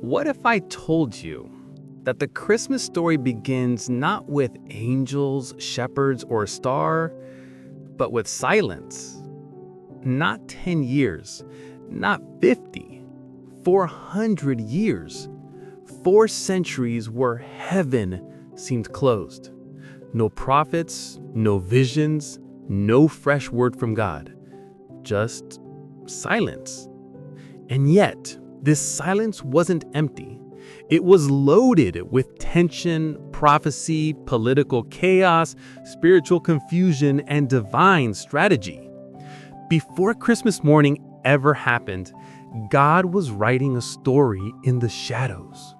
What if I told you that the Christmas story begins not with angels, shepherds, or a star, but with silence? Not 10 years, not 50, 400 years, 4 centuries where heaven seemed closed. No prophets, no visions, no fresh word from God. Just silence. And yet, this silence wasn't empty. It was loaded with tension, prophecy, political chaos, spiritual confusion, and divine strategy. Before Christmas morning ever happened, God was writing a story in the shadows.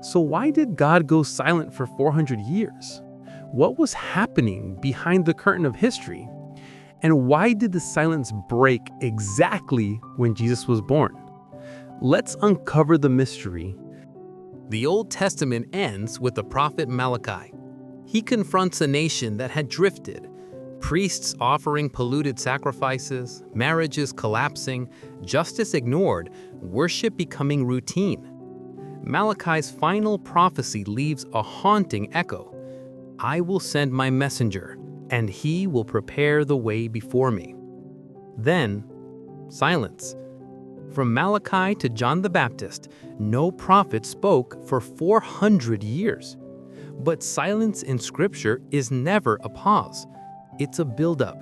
So why did God go silent for 400 years? What was happening behind the curtain of history? And why did the silence break exactly when Jesus was born? Let's uncover the mystery. The Old Testament ends with the prophet Malachi. He confronts a nation that had drifted, priests offering polluted sacrifices, marriages collapsing, justice ignored, worship becoming routine. Malachi's final prophecy leaves a haunting echo. I will send my messenger, and he will prepare the way before me. Then, silence. From Malachi to John the Baptist, no prophet spoke for 400 years. But silence in Scripture is never a pause. It's a buildup.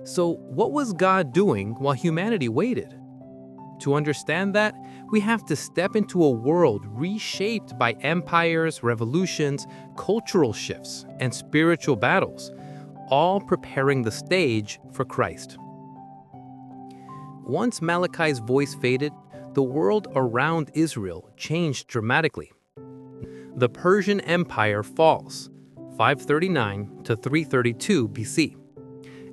So what was God doing while humanity waited? To understand that, we have to step into a world reshaped by empires, revolutions, cultural shifts, and spiritual battles, all preparing the stage for Christ. Once Malachi's voice faded, the world around Israel changed dramatically. The Persian Empire falls, 539 to 332 BC.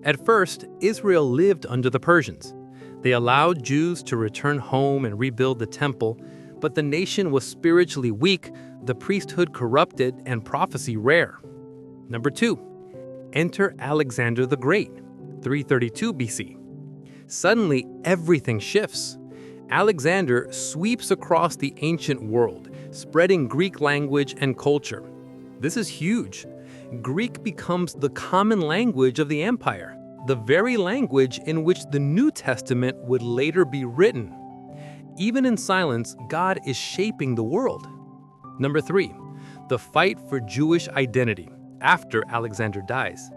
At first, Israel lived under the Persians. They allowed Jews to return home and rebuild the temple, but the nation was spiritually weak, the priesthood corrupted, and prophecy rare. Number 2. Enter Alexander the Great, 332 BC. Suddenly, everything shifts. Alexander sweeps across the ancient world, spreading Greek language and culture. This is huge. Greek becomes the common language of the empire, the very language in which the New Testament would later be written. Even in silence, God is shaping the world. Number 3, the fight for Jewish identity after Alexander dies.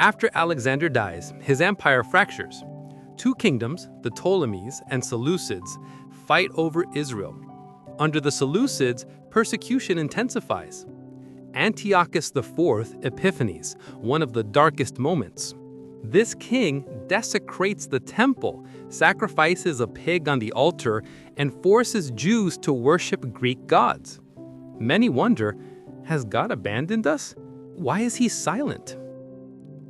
After Alexander dies, his empire fractures. Two kingdoms, the Ptolemies and Seleucids, fight over Israel. Under the Seleucids, persecution intensifies. Antiochus IV Epiphanes, one of the darkest moments. This king desecrates the temple, sacrifices a pig on the altar, and forces Jews to worship Greek gods. Many wonder, has God abandoned us? Why is he silent?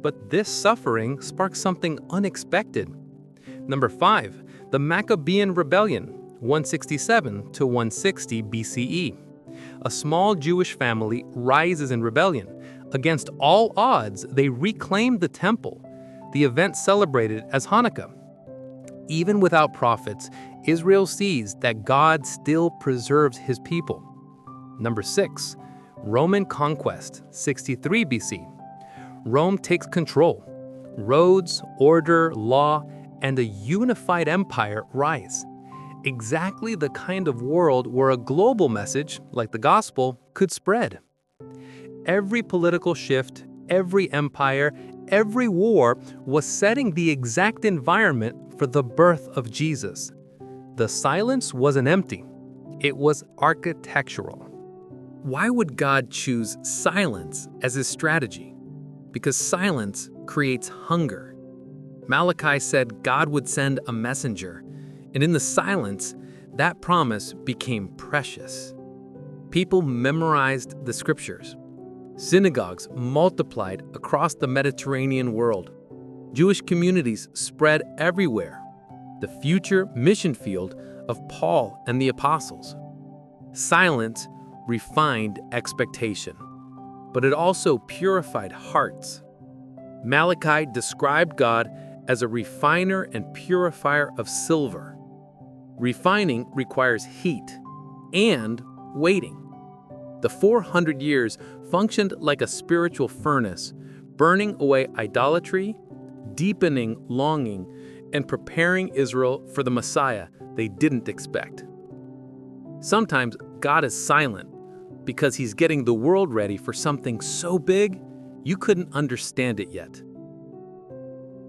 But this suffering sparks something unexpected. Number 5, the Maccabean Rebellion, 167 to 160 BCE. A small Jewish family rises in rebellion. Against all odds, they reclaim the temple, the event celebrated as Hanukkah. Even without prophets, Israel sees that God still preserves his people. Number 6, Roman conquest, 63 BC. Rome takes control. Roads, order, law, and a unified empire rise. Exactly the kind of world where a global message, like the gospel, could spread. Every political shift, every empire, every war was setting the exact environment for the birth of Jesus. The silence wasn't empty. It was architectural. Why would God choose silence as his strategy? Because silence creates hunger. Malachi said God would send a messenger, and in the silence, that promise became precious. People memorized the scriptures. Synagogues multiplied across the Mediterranean world. Jewish communities spread everywhere, the future mission field of Paul and the apostles. Silence refined expectation, but it also purified hearts. Malachi described God as a refiner and purifier of silver. Refining requires heat. and waiting. The 400 years functioned like a spiritual furnace, burning away idolatry, deepening longing, and preparing Israel for the Messiah they didn't expect. Sometimes God is silent because he's getting the world ready for something so big you couldn't understand it yet.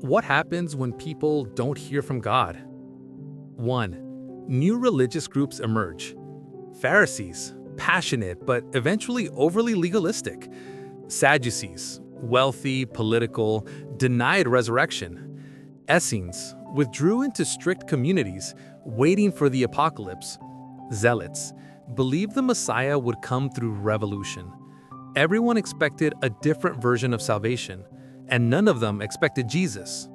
What happens when people don't hear from God? 1. New religious groups emerge. Pharisees, passionate but eventually overly legalistic. Sadducees, wealthy, political, denied resurrection. Essenes withdrew into strict communities, waiting for the apocalypse. Zealots believed the Messiah would come through revolution. Everyone expected a different version of salvation, and none of them expected Jesus.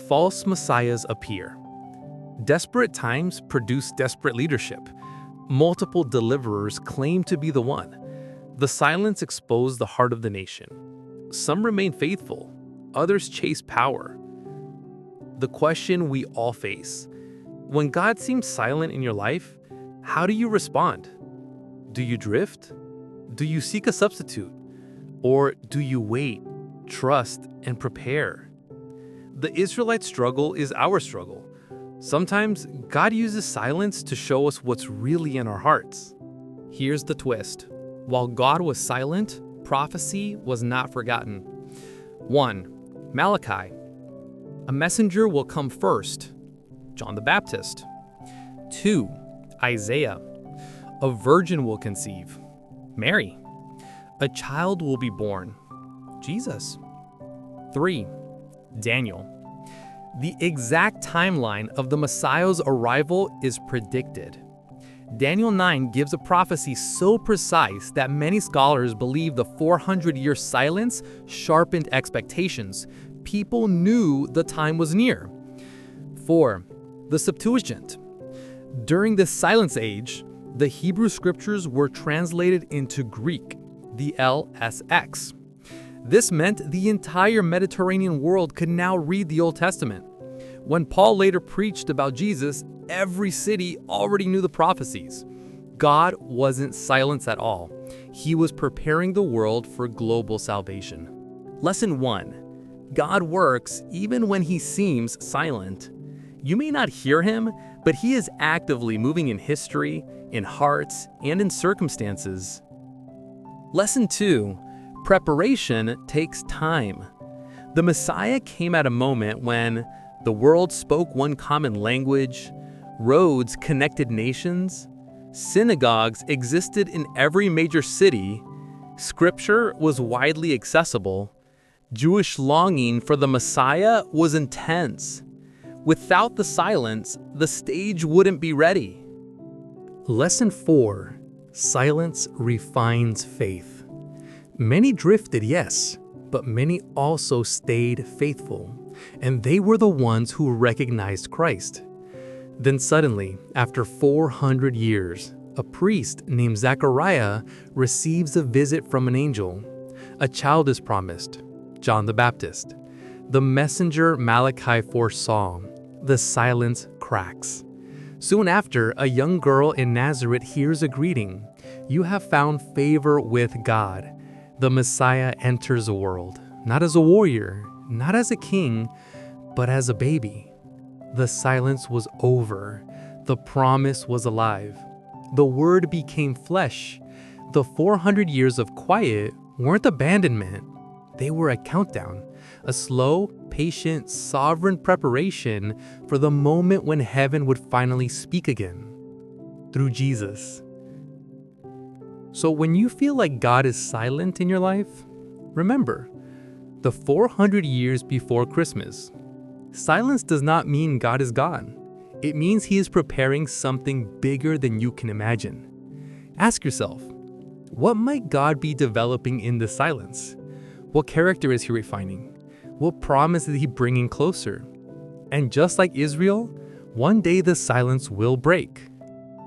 False messiahs appear. Desperate times produce desperate leadership. Multiple deliverers claim to be the one. The silence exposed the heart of the nation. Some remain faithful, others chase power. The question we all face: when God seems silent in your life, how do you respond? Do you drift? Do you seek a substitute? Or do you wait, trust, and prepare? The Israelite struggle is our struggle. Sometimes God uses silence to show us what's really in our hearts. Here's the twist. While God was silent, prophecy was not forgotten. 1. Malachi. A messenger will come first. John the Baptist. 2. Isaiah. A virgin will conceive. Mary. A child will be born. Jesus. 3. Daniel. The exact timeline of the Messiah's arrival is predicted. Daniel 9 gives a prophecy so precise that many scholars believe the 400-year silence sharpened expectations. People knew the time was near. 4. The Septuagint. During this silence age, the Hebrew scriptures were translated into Greek, the LSX. This meant the entire Mediterranean world could now read the Old Testament. When Paul later preached about Jesus, every city already knew the prophecies. God wasn't silent at all. He was preparing the world for global salvation. Lesson 1. God works even when he seems silent. You may not hear him, but he is actively moving in history, in hearts, and in circumstances. Lesson 2. Preparation takes time. The Messiah came at a moment when the world spoke one common language, roads connected nations, synagogues existed in every major city, scripture was widely accessible, Jewish longing for the Messiah was intense. Without the silence, the stage wouldn't be ready. Lesson 4. Silence refines faith. Many drifted, yes, but many also stayed faithful, and they were the ones who recognized Christ. Then suddenly, after 400 years, a priest named Zechariah receives a visit from an angel. A child is promised, John the Baptist. The messenger Malachi foresaw. The silence cracks. Soon after, a young girl in Nazareth hears a greeting. You have found favor with God. The Messiah enters the world, not as a warrior, not as a king, but as a baby. The silence was over. The promise was alive. The word became flesh. The 400 years of quiet weren't abandonment. They were a countdown, a slow, patient, sovereign preparation for the moment when heaven would finally speak again, through Jesus. So when you feel like God is silent in your life, remember, the 400 years before Christmas, silence does not mean God is gone. It means he is preparing something bigger than you can imagine. Ask yourself, what might God be developing in the silence? What character is he refining? What promise is he bringing closer? And just like Israel, one day the silence will break.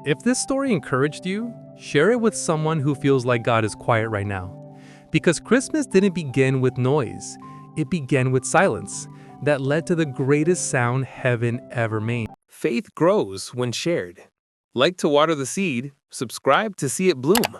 If this story encouraged you, share it with someone who feels like God is quiet right now. Because Christmas didn't begin with noise. It began with silence that led to the greatest sound heaven ever made. Faith grows when shared. Like to water the seed, subscribe to see it bloom.